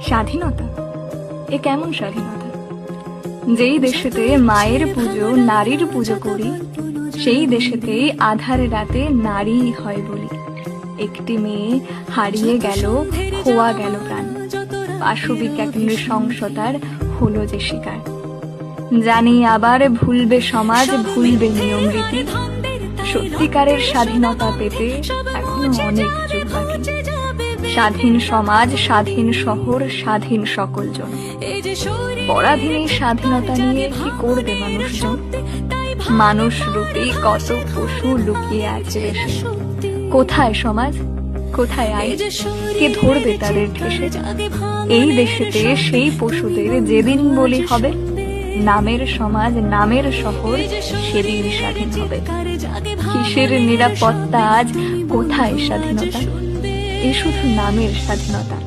স্বাধীনতা, এ কেমন স্বাধীনতা? যেই দেশেতে মায়ের পুজো নারীর পুজো করি, সেই দেশেতে আধার রাতে নারী হয় বলি। একটি মেয়ে হারিয়ে গেল, খোয়া গেল প্রাণ, পাশবিক এক নৃশংসতার হলো যে শিকার। জানি আবার ভুলবে সমাজ, ভুলবে নিয়ম রীতি, সত্যিকারের স্বাধীনতা পেতে এখনো অনেক যুগ বাকি। স্বাধীন সমাজ, স্বাধীন শহর, স্বাধীন সকল জন। পরাধীন এই স্বাধীনতা নিয়ে কি করবে মানুষজন? মানুষ রূপে কত পশু লুকিয়ে আছে দেশে। কোথায় সমাজ, কোথায় আইন, কে ধরবে তাদের ঠেসে? এই দেশেতে সেই পশুদের যেদিন বলি হবে, নামের সমাজ নামের শহর সেদিন স্বাধীন হবে। কিসের নিরাপত্তা আজ, কোথায় স্বাধীনতা? এ শুধু নামের স্বাধীনতা।